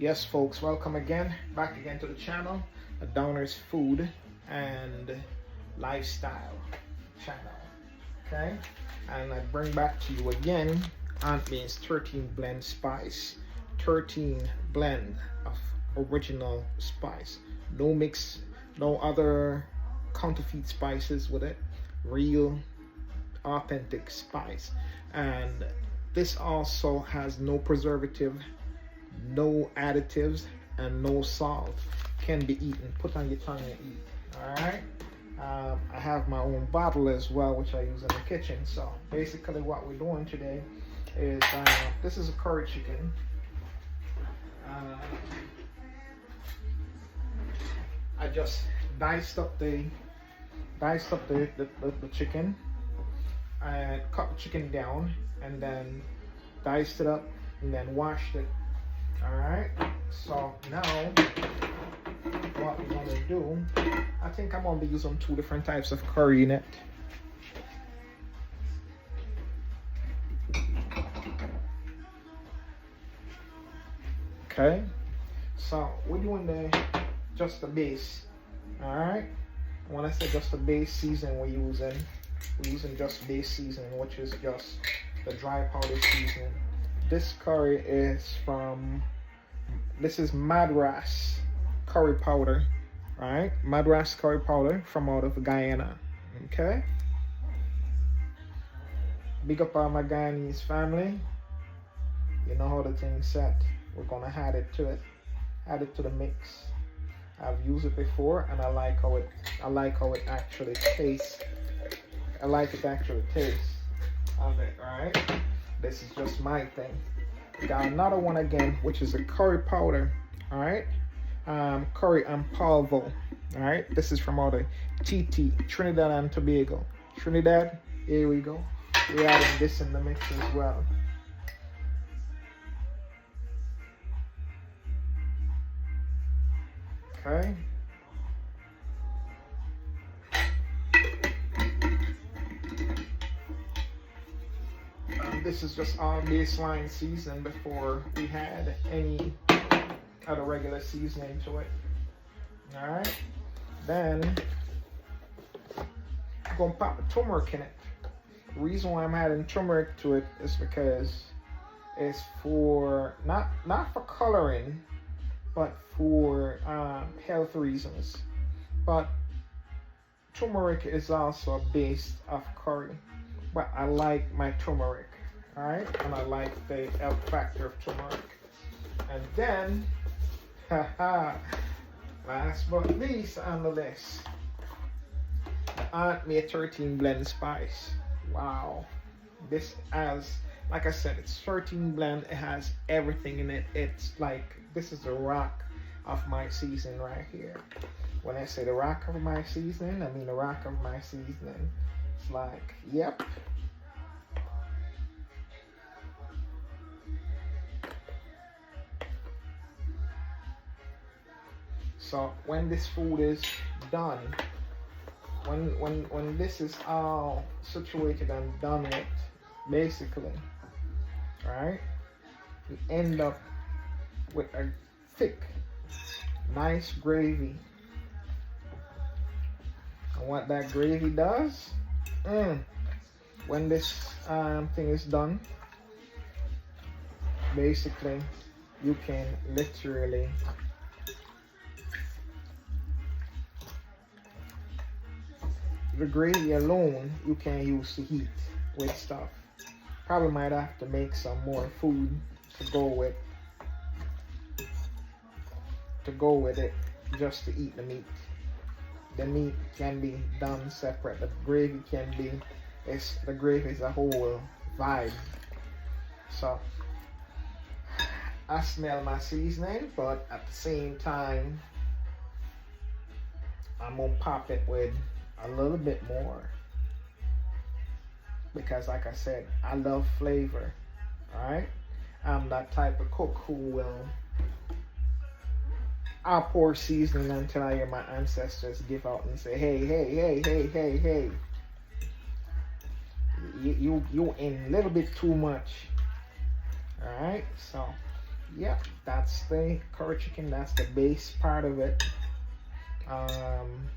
Yes, folks, welcome again, back again to the channel, the Downers Food and Lifestyle channel. Okay, and I bring back to you again Aunt May's 13 blend spice, 13 blend of original spice, no mix, no other counterfeit spices with it, real authentic spice. And this also has no preservative, no additives, and no salt. Can be eaten. Put on your tongue and eat. All right. I have my own bottle as well, which I use in the kitchen. So basically, what we're doing today is this is a curry chicken. I just diced up the chicken. I cut the chicken down and then diced it up and then washed it. All right, so now what we're gonna do, I think I'm gonna be using 2 different types of curry in it. Okay, so we're doing just the base. All right, when I say just the base season, we're using just base seasoning, which is just the dry powder seasoning. This curry is this is Madras curry powder, right? Madras curry powder from out of Guyana. Okay. Big up all my Guyanese family. You know how the thing's set. We're gonna add it to the mix. I've used it before and I like how it actually tastes. I like it actually tastes of it, alright? This is just my thing. Got another one again, which is a curry powder, alright? Curry and polvo, alright? This is from out of TT, Trinidad and Tobago. Trinidad, here we go. We're adding this in the mix as well. Okay. This is just our baseline season before we had any other regular seasoning to it. All right. Then I'm gonna pop the turmeric in it. The reason why I'm adding turmeric to it is because it's for not for coloring, but for health reasons. But turmeric is also a base of curry. But I like my turmeric. Alright, and I like the health factor of turmeric. And then, last but not least on the list, Aunt May 13 blend spice. Wow. This has, like I said, it's 13 blend. It has everything in it. It's like, this is the rock of my seasoning right here. When I say the rock of my seasoning, I mean the rock of my seasoning. It's like, yep. So when this food is done, when this is all situated and done with, basically, right, you end up with a thick, nice gravy. And what that gravy does, when this thing is done, basically, you can literally the gravy alone, you can use to heat with stuff. Probably might have to make some more food to go with it, just to eat the meat. The meat can be done separate. The gravy can be, the gravy is a whole vibe. So I smell my seasoning, but at the same time, I'm gonna pop it with a little bit more, because like I said, I love flavor. All right, I'm that type of cook who I'll pour seasoning until I hear my ancestors give out and say, hey, you in a little bit too much. All right, so yeah, that's the curry chicken. That's the base part of it. I'm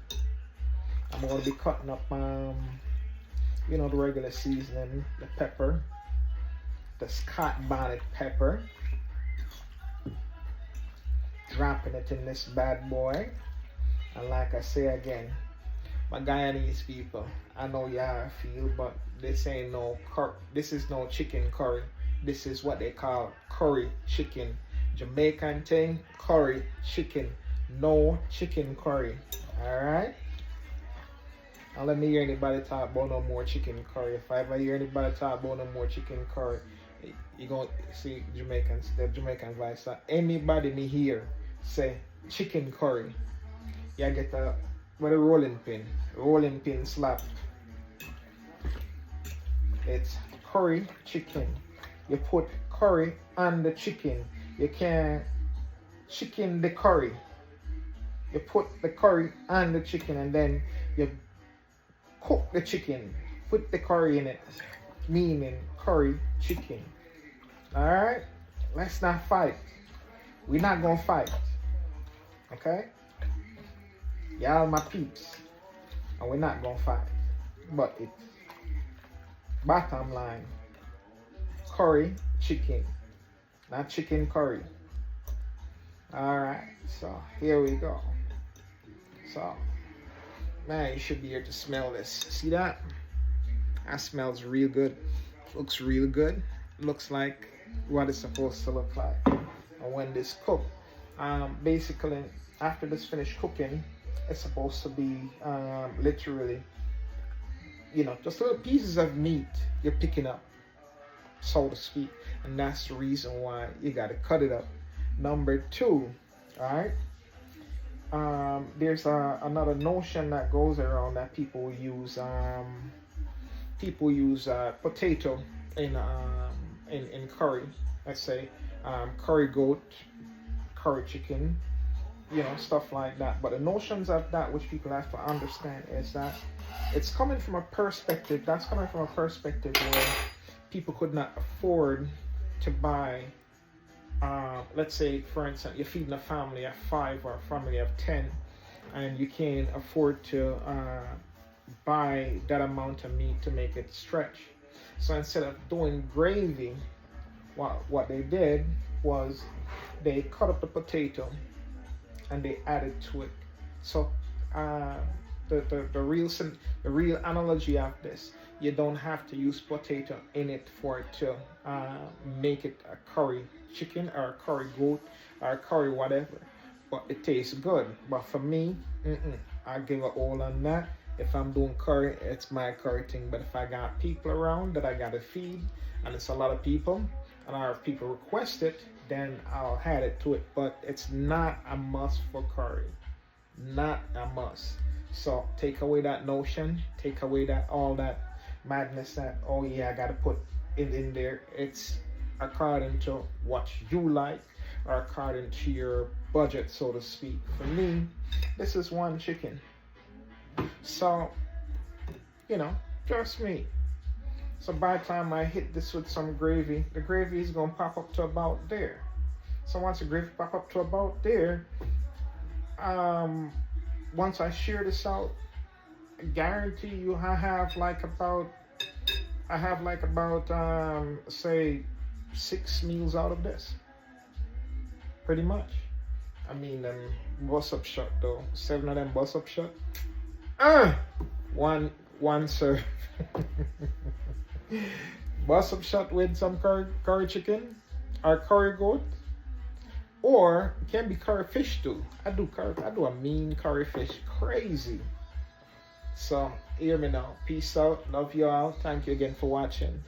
going to be cutting up, you know, the regular seasoning, the pepper, the Scott bonnet pepper, dropping it in this bad boy. And like I say again, my Guyanese people, I know y'all feel, but this ain't no this is no chicken curry. This is what they call curry chicken. Jamaican thing, curry chicken. No chicken curry. Alright? And let me hear anybody talk about no more chicken curry. If I ever hear anybody talk about no more chicken curry, you gonna see Jamaicans, the Jamaican vice. Anybody me hear say chicken curry, you get a rolling pin slap. It's curry chicken. You put curry on the chicken. You can't chicken the curry. You put the curry on the chicken and then you cook the chicken. Put the curry in it. Meaning curry chicken. Alright? Let's not fight. We're not gonna fight. Okay? Y'all my peeps. And we're not gonna fight. But it's bottom line. Curry chicken. Not chicken curry. Alright, so here we go. So, man, you should be here to smell this. See that? That smells real good. Looks real good. Looks like what it's supposed to look like. And when this cooked, basically, after this finished cooking, it's supposed to be literally, you know, just little pieces of meat you're picking up, so to speak. And that's the reason why you got to cut it up. Number two, all right, there's another notion that goes around that people use potato in curry. Let's say curry goat, curry chicken, you know, stuff like that. But the notions of that which people have to understand is that it's coming from a perspective. That's coming from a perspective where people could not afford to buy. Let's say, for instance, you're feeding a family of 5 or a family of 10, and you can't afford to buy that amount of meat to make it stretch. So instead of doing gravy, what they did was they cut up the potato and they added to it. So the real analogy of this, you don't have to use potato in it for it to make it a curry chicken or a curry goat or a curry whatever, but it tastes good. But for me, I give a all on that. If I'm doing curry, it's my curry thing. But if I got people around that I gotta feed, and it's a lot of people, and if people request it, then I'll add it to it. But it's not a must for curry. Not a must. So take away that notion, take away that all that madness that, oh yeah, I gotta put it in there. It's according to what you like or according to your budget, so to speak. For me, this is one chicken. So, you know, trust me. So by the time I hit this with some gravy, the gravy is gonna pop up to about there. So once the gravy pop up to about there, once I share this out, I guarantee you I have like about say 6 meals out of this. Pretty much. I mean, them bust up shot though. 7 of them bust up shot. One serve. Bust up shot with some curry chicken or curry goat. Or it can be curry fish too. I do a mean curry fish. Crazy. So hear me now. Peace out. Love you all. Thank you again for watching.